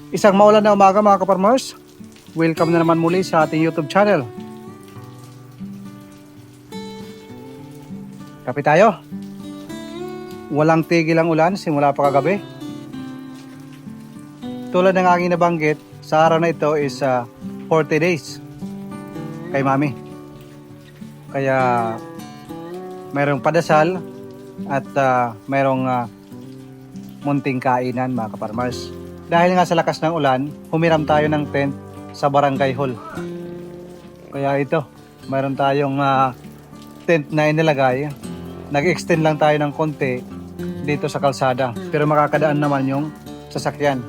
Isang maulan na umaga mga kaparmers. Welcome na naman muli sa ating YouTube channel. Kape tayo. Walang tigil ang ulan simula pa kagabi. Tulad ng aking nabanggit, sa araw na ito is 40 days kay Mami. Kaya mayroong padasal at mayroong munting kainan mga kaparmers. Dahil nga sa lakas ng ulan, humiram tayo ng tent sa barangay hall. Kaya ito, mayroon tayong tent na inilagay. Nag-extend lang tayo ng konti dito sa kalsada, pero makakadaan naman yung sasakyan.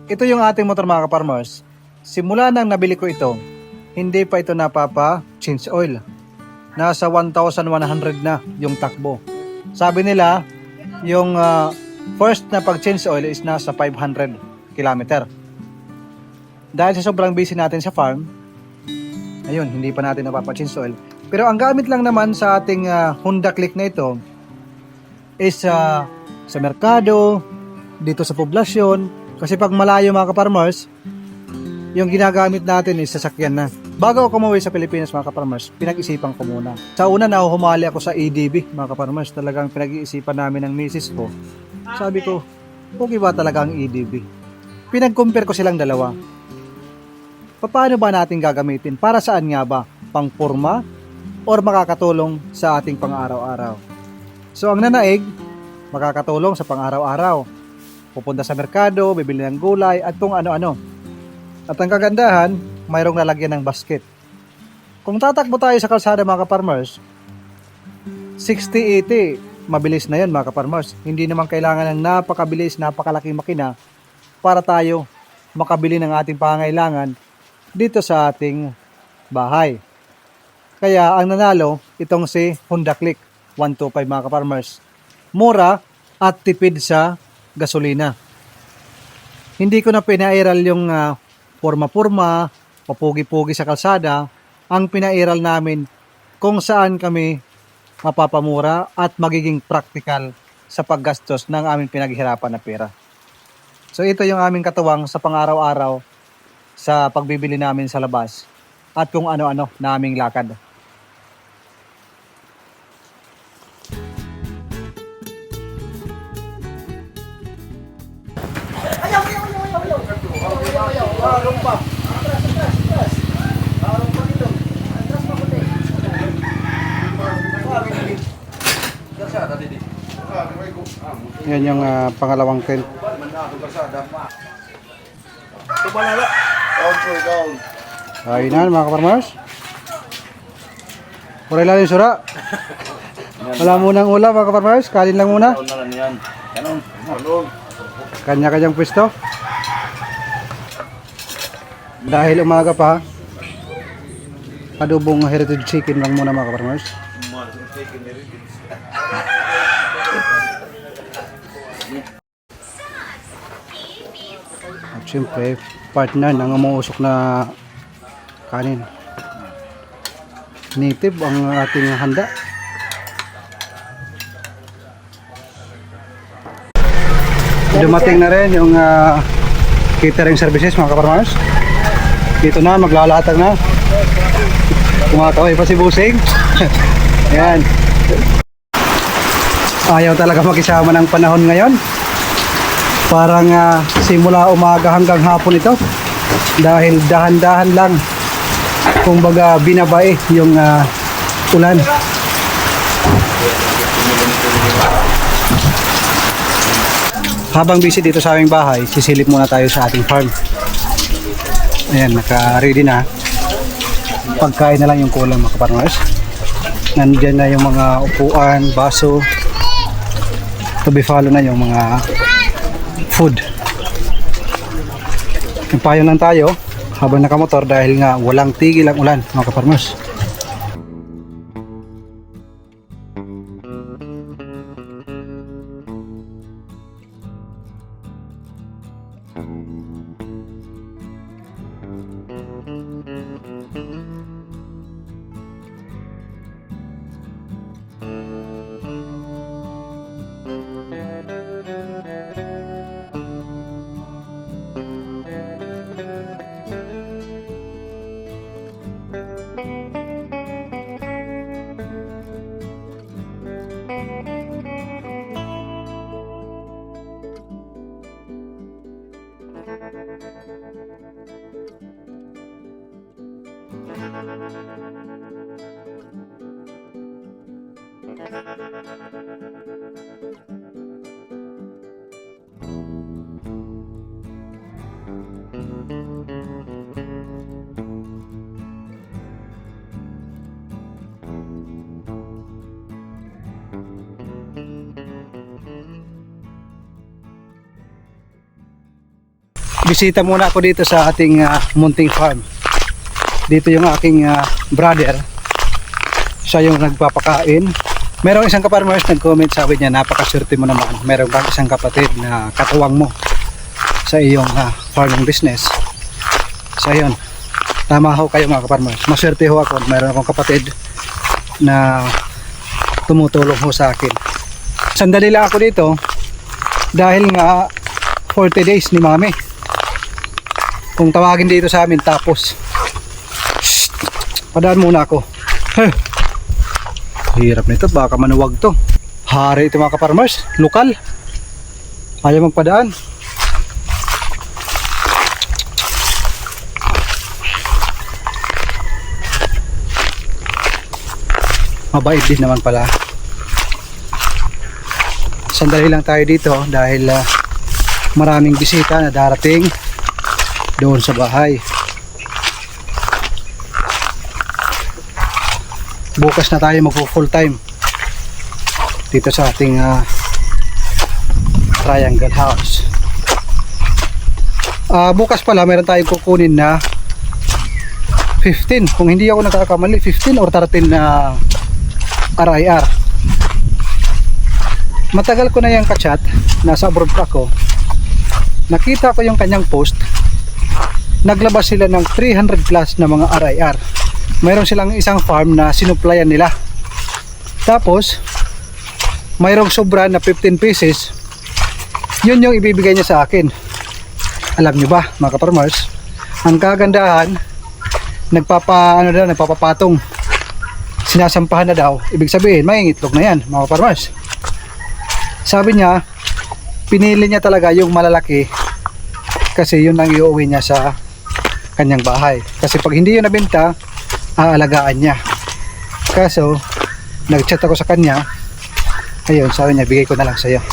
Ito yung ating motor mga kaparmers. Simula nang nabili ko ito, hindi pa ito napapa-change oil. Nasa 1,100 na yung takbo. Sabi nila, yung first na pag-change oil is nasa 500 kilometer. Dahil sa sobrang busy natin sa farm, ayun, hindi pa natin napapa-change oil. Pero ang gamit lang naman sa ating Honda Click na ito is sa merkado, dito sa poblasyon. Kasi pag malayo mga kaparmers, yung ginagamit natin is sasakyan na. Bago ako umuwi sa Pilipinas mga kaparmers, pinag-isipan ko muna. Sa una na humali ako sa EDB mga kaparmers. Talagang pinag-iisipan namin ng misis ko. Sabi ko, okay ba talaga ang EDB? Pinag-compare ko silang dalawa. Paano ba natin gagamitin? Para saan nga ba? Pang-forma or makakatulong sa ating pang-araw-araw? So ang nanaig, makakatulong sa pang-araw-araw. Pupunta sa merkado, bibili ng gulay at kung ano-ano. At ang kagandahan, mayroong lalagyan ng basket. Kung tatakbo tayo sa kalsada mga kaparmers, 60-80, mabilis na yan mga kaparmers. Hindi naman kailangan ng napakabilis, napakalaking makina para tayo makabili ng ating pangangailangan dito sa ating bahay. Kaya ang nanalo, itong si Honda Click 125 mga kaparmers. Mura at tipid sa gasolina. Hindi ko na pinairal yung porma-porma, papugi-pugi sa kalsada. Ang pinairal namin kung saan kami mapapamura at magiging practical sa paggastos ng aming pinaghirapan na pera. So ito yung aming katuwang sa pang-araw-araw sa pagbibili namin sa labas at kung ano-ano naming lakad. Yan yung pangalawang tent. Kainan mga kaparmers. Pura ilalim sura. Wala munang ulam mga kaparmers. Kanin lang muna. Kanya-kanyang pwesto. Dahil umaga pa, adobong heritage chicken lang muna mga kaparmers. At syempre, partner ng umuusok na kanin. Native ang ating handa. Dumating na rin yung catering services mga kaparmers. Dito na, maglalatag na. Kumakaway pa si Busing. Ayan. Ayaw talaga makisama ng panahon ngayon. Parang simula umaga hanggang hapon ito. Dahil dahan-dahan lang. Kumbaga binabae yung ulan. Habang busy dito sa aming bahay, sisilip muna tayo sa ating farm. Ayan, naka-ready na. Pagkain na lang yung kulang mga kaparmers. Nandyan na yung mga upuan, baso. To be follow na yung mga food. Payo lang tayo habang nakamotor dahil nga walang tigil ang ulan mga kaparmers. Bisita muna ako dito sa ating munting farm. Dito yung aking brother. Siya yung nagpapakain. Merong isang kaparmers nag-comment, sabi niya, napakaswerte mo naman. Merong kang isang kapatid na katuwang mo sa iyong farming business. So yun, tama ho kayo mga kaparmers. Maswerte ho ako. Meron akong kapatid na tumutulong ho sa akin. Sandali lang ako dito dahil nga 40 days ni mami. Kung tawagin dito sa amin, tapos padaan muna ako. Hirap nito, baka manuwag to. Hari ito mga kaparmers, lokal. Ayaw magpadaan. Mabait din naman pala. Sandali lang tayo dito dahil maraming bisita na darating doon sa bahay. Bukas na tayo mag-full time dito sa ating triangle house. Bukas pala meron tayong kukunin na 15, kung hindi ako nagkakamali, 15 or 13 na RIR. Matagal ko na yung kachat, nasa abroad ako. Nakita ko yung kanyang post. Naglabas sila ng 300 plus na mga RIR. Mayroon silang isang farm na sinuplayan nila. Tapos mayroong sobra na 15 pieces. Yun yung ibibigay niya sa akin. Alam niyo ba mga kaparmers, ang kagandahan, nagpapapatong, sinasampahan na daw. Ibig sabihin may itlog na yan mga kaparmers. Sabi niya, pinili niya talaga yung malalaki kasi yun ang iuwi niya sa kanyang bahay. Kasi pag hindi yun nabenta, aalagaan niya. Kaso nag-chat ako sa kanya, ayun, sabi niya, bigay ko na lang sa'yo.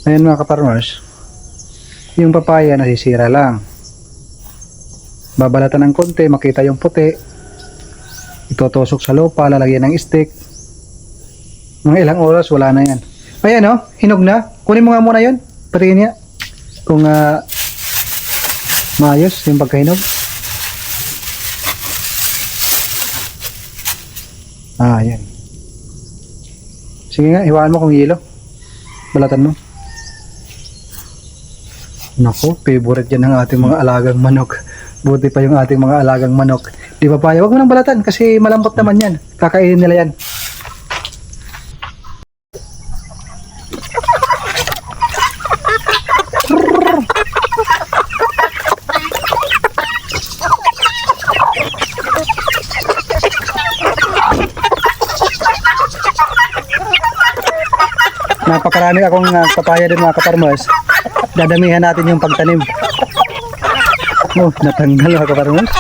Ayun mga kaparmers, yung papaya nasisira lang. Babalatan ng konti, makita yung puti, itutusok sa lupa, lalagyan ng stick. Mga ilang oras, wala na yan. Ayan o, hinog na. Kunin mo nga muna yun, patingin niya kung maayos yung pagkahinog. Ayan. Sige nga, hiwaan mo kung hilo. Balatan mo. Naku, favorite yan ng ating mga alagang manok. Buti pa yung ating mga alagang manok. Di ba pa? Huwag mo nang balatan kasi malambot naman yan. Kakainin nila yan. Napakarami akong papaya din mga kaparmers. Dadamihan natin yung pagtanim. Oh, natanggal mga kaparmers.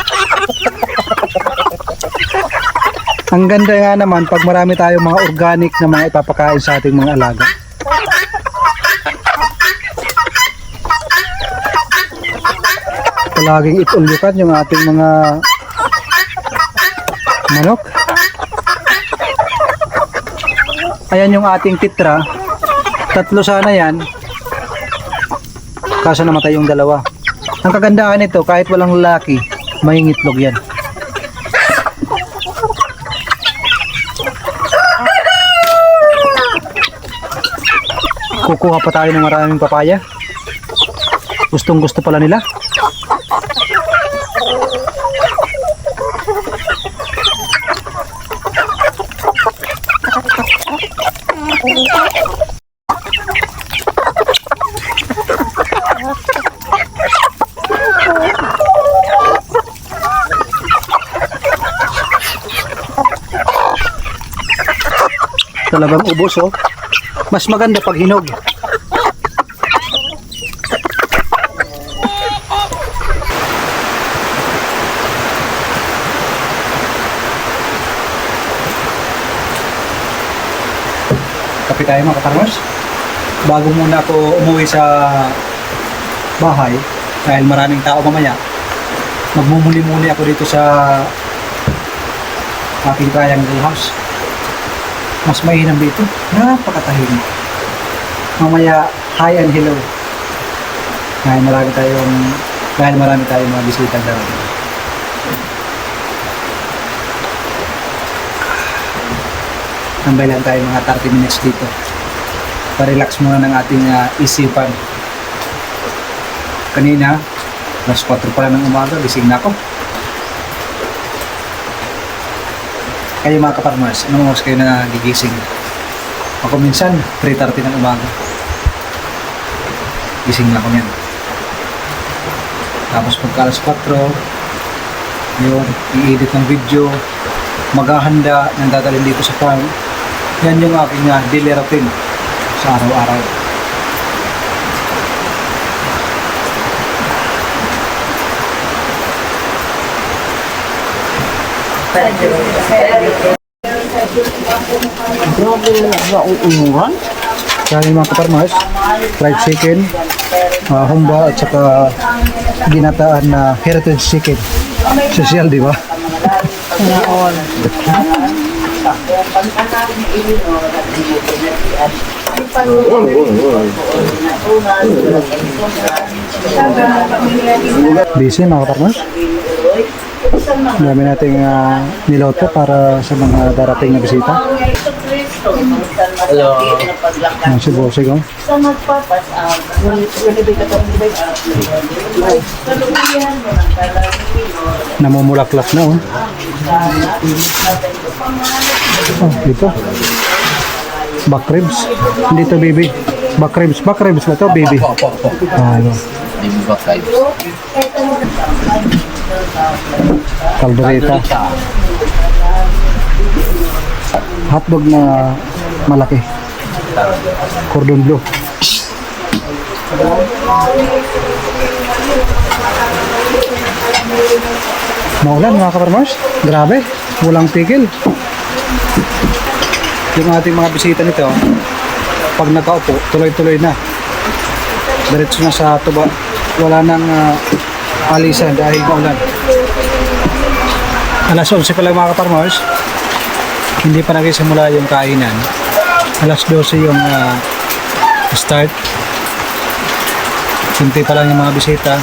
Ang ganda nga naman pag marami tayong mga organic na mga ipapakain sa ating mga alaga. Palaging itulukan yung ating mga manok. Ayan yung ating titra. Tatlo sana yan, kaso namatay yung dalawa. Ang kagandahan nito, kahit walang lalaki, may ngitlog yan. Kukuha pa tayo ng maraming papaya. Gustong gusto pala nila. Talagang ubos oh. Mas maganda pag hinog. tayo mga kaparmers. Bago muna ako umuwi sa bahay, dahil maraming tao mamaya, magmumuli-muli ako dito sa aking triangle house. Mas mainam dito, napakatahimik. Mamaya, hi and hello. Dahil marami tayong mga bisita darating. Tambay lang tayo mga 30 minutes dito. Pa-relax muna ng ating isipan. Kanina, alas 4 pa lang ng umaga, gising na ako. Kayo mga kaparmers, anong oras kayo na gigising? Ako minsan, 3:30 ng umaga. Gising na ako niyan. Tapos pagka alas 4, yun, i-edit ng video, maghahanda ng dadalhin dito sa farm. Yan yung aking daily routine sa araw-araw. Kaya yung mga kaparmers, fried chicken, humba at saka ginataan na heritage chicken. Social, di ba? Busy mga kaparmers. Dami nating niloto para sa mga darating na bisita. Hello. Si Bossing, oh. Namumulaklak na, oh. Oh, dito. Back ribs. Hindi to baby. Back ribs. Back ribs ba to, baby? Ano? Baby back vibes. Caldereta. Hotdog na malaki. Cordon bleu. Maulan mga kaparmers. Grabe. Walang tigil. Yung ating mga bisita nito, pag nakaupo, tuloy-tuloy na. Diretso na sa tuba. Wala nang alisan dahil maulan. Alas 11 pa lang mga kaparmers. Hindi pa nagsisimula yung kainan. Alas 12 yung start. Kunti pa lang yung mga bisita.